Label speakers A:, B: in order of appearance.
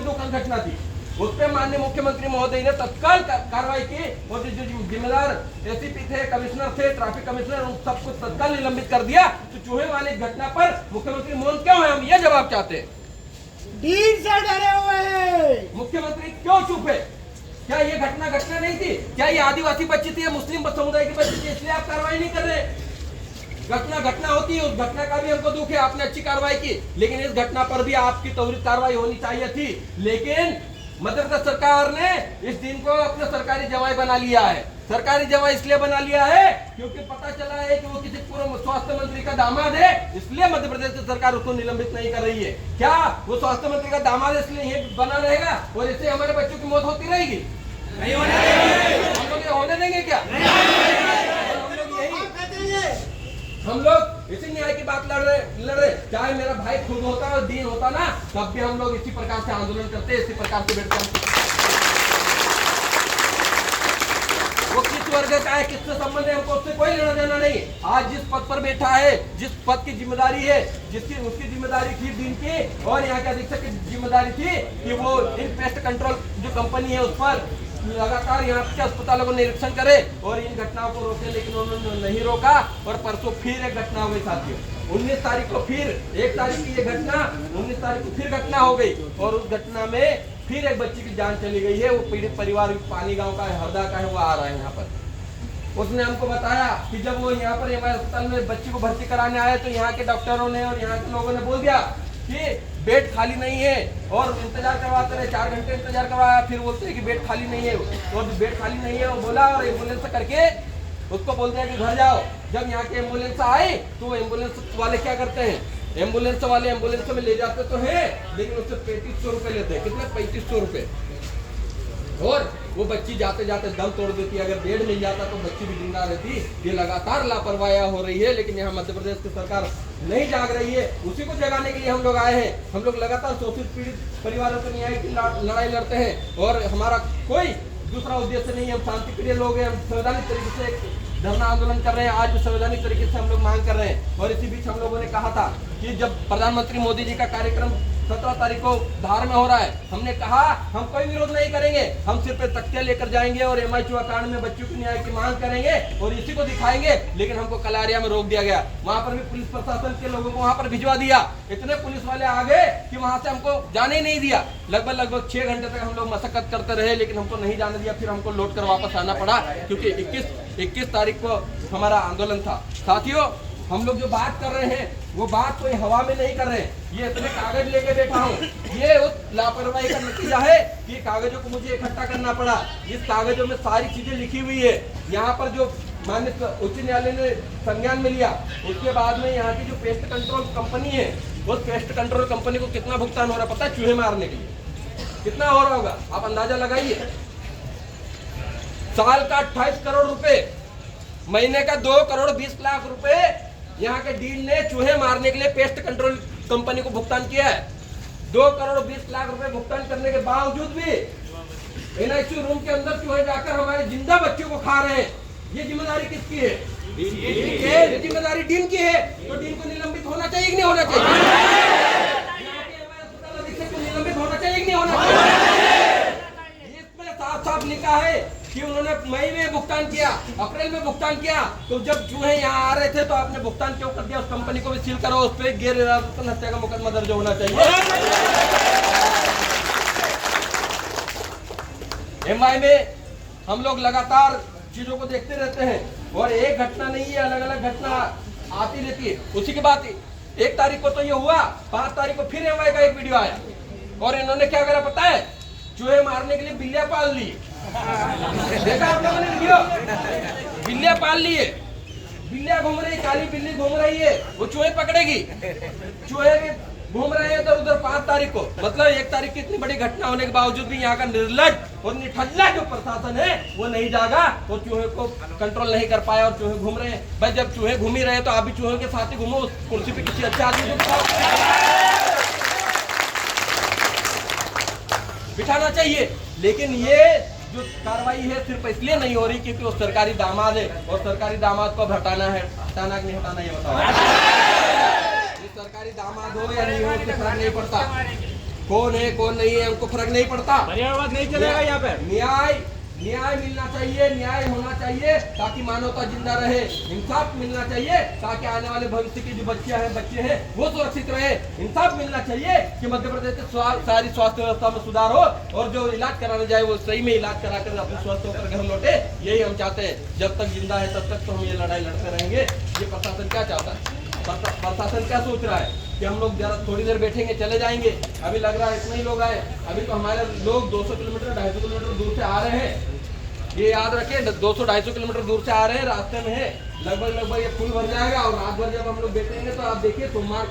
A: दुखद घटना थी। उस पर माननीय मुख्यमंत्री महोदय ने तत्काल कार्रवाई की और जो जिम्मेदार एसीपी थे, कमिश्नर थे, ट्रैफिक कमिश्नर, उन सबको तत्काल निलंबित कर दिया। तो चूहे वाली घटना पर मुख्यमंत्री मौन क्यों है, हम ये जवाब चाहते हैं।
B: डीन से डरे हुए हैं,
A: मुख्यमंत्री क्यों चुप है? क्या ये घटना नहीं थी? क्या ये आदिवासी बच्ची थी, मुस्लिम समुदाय की बच्ची थी, इसलिए आप कार्रवाई नहीं कर रहे? घटना होती है, उस घटना का भी हमको दुख है, आपने अच्छी कार्रवाई की, लेकिन इस घटना पर भी आपकी त्वरित कार्रवाई होनी चाहिए थी। लेकिन मध्य प्रदेश सरकार ने इस दिन को अपना सरकारी जवाई बना लिया है। सरकारी जवाई इसलिए बना लिया है क्योंकि पता चला है कि वो किसी पूर्व स्वास्थ्य मंत्री का दामाद है, इसलिए मध्य प्रदेश की सरकार उसको निलंबित नहीं कर रही है। क्या वो स्वास्थ्य मंत्री का दामाद है इसलिए ये बना रहेगा और इससे हमारे बच्चों की मौत होती रहेगी? नहीं होने देंगे। हम लोग ये होने देंगे क्या? हम लोग इसी न्याय की बात लड़ रहे। चाहे मेरा भाई खुद होता और दीन होता ना, तब भी हम लोग इसी प्रकार से आंदोलन करते, इसी प्रकार से बैठते। वो किस वर्ग का है, किससे संबंध है, हमको उससे कोई लेना देना नहीं। आज जिस पद पर बैठा है, जिस पद की जिम्मेदारी है, उसकी जिम्मेदारी थी दिन की, और यहाँ के अधीक्षक की जिम्मेदारी थी कि वो इन पेस्ट कंट्रोल जो कंपनी है उस पर लगातार यहाँ के अस्पतालों को निरीक्षण करे और इन घटनाओं को रोके, लेकिन उन्होंने नहीं रोका। और परसों फिर एक घटना हो गई साथियों, 19 तारीख को फिर 1 तारीख की ये घटना, 19 तारीख को फिर घटना हो गई और उस घटना में फिर एक बच्ची की जान चली गई है। वो पीड़ित परिवार पानी गांव का है, हरदा का है, वो आ रहा है यहाँ पर। उसने हमको बताया कि जब वो यहाँ पर हमारे अस्पताल में बच्ची को भर्ती कराने आए तो यहाँ के डॉक्टरों ने और यहाँ के लोगों ने बोल दिया कि बेड खाली नहीं है और इंतजार करवाते रहे, 4 घंटे इंतजार करवाया, फिर बोलते हैं कि बेड खाली नहीं है और बेड खाली नहीं है वो बोला और एम्बुलेंस करके उसको बोल दिया कि घर जाओ। जब यहाँ के एम्बुलेंस आए तो एम्बुलेंस वाले क्या करते हैं, एम्बुलेंस वाले एम्बुलेंस में ले जाते तो है, लेकिन उससे 3500 रुपए लेते हैं। कितने? 3500 रुपए। और वो बच्ची जाते जाते दम तोड़ देती है। अगर बेड मिल जाता तो बच्ची भी जिंदा रहती। ये लगातार लापरवाही हो रही है, लेकिन यहाँ मध्य प्रदेश की सरकार नहीं जाग रही है। उसी को जगाने के लिए हम लोग आए हैं। हम लोग लगातार शोषित पीड़ित परिवारों के न्याय की लड़ाई लड़ते हैं और हमारा कोई दूसरा उद्देश्य नहीं है। हम शांति प्रिय लोग हैं, हम संवैधानिक तरीके से धरना आंदोलन कर रहे हैं। आज भी संवैधानिक तरीके से हम लोग मांग कर रहे हैं। और इसी बीच हम लोगों ने कहा था कि जब प्रधानमंत्री मोदी जी का कार्यक्रम 17 तारीख को धार में हो रहा है, हमने कहा हम कोई विरोध नहीं करेंगे, हम सिर्फ तख्तियां लेकर जाएंगे और MI चूहा कांड में बच्चों की न्याय की मांग करेंगे और इसी को दिखाएंगे। लेकिन हमको कलारिया में रोक दिया गया। वहां पर भी पुलिस प्रशासन के लोगों को वहां पर भिजवा दिया। इतने पुलिस वाले आ गए कि वहां से हमको जाने ही नहीं दिया। लगभग 6 घंटे तक हम लोग मशक्कत करते रहे, लेकिन हमको नहीं जाने दिया। फिर हमको लौट कर वापस आना पड़ा क्योंकि 21 तारीख को हमारा आंदोलन था। साथियों, हम लोग जो बात कर रहे हैं वो बात कोई हवा में नहीं कर रहे हैं। ये इतने कागज लेके बैठा हूँ, ये उस लापरवाही का नतीजा है कि कागजों को मुझे इकट्ठा करना पड़ा। इस कागजों में सारी चीजें लिखी हुई है। यहाँ पर जो माननीय उच्च न्यायालय ने संज्ञान में लिया, उसके बाद में यहाँ की जो पेस्ट कंट्रोल कंपनी है, उस पेस्ट कंट्रोल कंपनी को कितना भुगतान हो रहा है पता है? चूहे मारने के लिए कितना हो रहा होगा, आप अंदाजा लगाइए। साल का 28 करोड़ रुपए, महीने का 2 करोड़ 20 लाख रुपए यहाँ के डीन ने चूहे मारने के लिए पेस्ट कंट्रोल कंपनी को भुगतान किया है। 2 करोड़ 20 लाख रुपए भुगतान करने के बावजूद भी NICU रूम के अंदर चूहे जाकर हमारे जिंदा बच्चों को खा रहे हैं। ये जिम्मेदारी किसकी है? ये जिम्मेदारी डीन की है। तो डीन को निलंबित होना चाहिए कि नहीं होना चाहिए? निलंबित होना चाहिए कि नहीं होना चाहिए? इसमें साफ लिखा है कि उन्होंने मई में भुगतान किया, अप्रैल में भुगतान किया। तो जब चूहे यहाँ आ रहे थे तो आपने भुगतान क्यों कर दिया? उस कंपनी को भी सील करो, उस पर गैर इरादतन हत्या का मुकदमा दर्ज होना चाहिए। MI में हम लोग लगातार चीजों को देखते रहते हैं और एक घटना नहीं है, अलग अलग घटना आती रहती है। उसी के बाद 1 तारीख को तो ये हुआ, 5 तारीख को फिर MI का एक वीडियो आया और इन्होंने क्या करा पता है? चूहे मारने के लिए बिल्लियां पाल ली। देखा आप लोगों ने वीडियो? बिल्लियां पाल ली है, बिल्लियां घूम रही, काली बिल्ली घूम रही है, वो चूहे पकड़ेगी। चूहे घूम रहे हैं इधर उधर 5 तारीख को, मतलब 1 तारीख की इतनी बड़ी घटना होने के बावजूद भी यहाँ का निर्लज और निठल्ला जो प्रशासन है वो नहीं जागा और चूहे को कंट्रोल नहीं कर पाया और चूहे घूम रहे हैं। भाई जब चूहे घूम ही रहे तो आप भी चूहे के साथ ही घूमो, उस कुर्सी पे किसी अच्छे आदमी को बिठाना चाहिए। लेकिन ये जो कार्रवाई है सिर्फ इसलिए नहीं हो रही क्योंकि वो सरकारी दामाद है और सरकारी दामाद को हटाना है, हटाना कि नहीं हटाना ये बताओ। ये सरकारी दामाद हो या नहीं हो इससे फर्क नहीं पड़ता। कौन है कौन नहीं है उनको फर्क नहीं पड़ता।
C: परिवारवाद नहीं चलेगा यहाँ पे।
A: न्याय मिलना चाहिए, न्याय होना चाहिए ताकि मानवता जिंदा रहे, इंसाफ मिलना चाहिए ताकि आने वाले भविष्य की जो बच्चे हैं वो सुरक्षित रहे। इंसाफ मिलना चाहिए कि मध्य प्रदेश की सारी स्वास्थ्य व्यवस्था में सुधार हो और जो इलाज कराने जाए वो सही में इलाज करा कर अपने स्वस्थ होकर घर लौटे, यही हम चाहते हैं। जब तक जिंदा है तब तक तो हम ये लड़ाई लड़ते रहेंगे। ये प्रशासन क्या चाहता है? प्रशासन क्या सोच रहा है कि हम लोग जरा थोड़ी देर बैठेंगे चले जाएंगे? अभी लग रहा है इतने ही लोग आए, अभी तो हमारे लोग 200 किलोमीटर 250 किलोमीटर दूर से आ रहे हैं। ये याद रखें 200-250 किलोमीटर दूर से आ रहे हैं, रास्ते में है। लगभग ये फुल भर जाएगा और रात भर जब हम लोग बैठेंगे तो आप देखिए सोमवार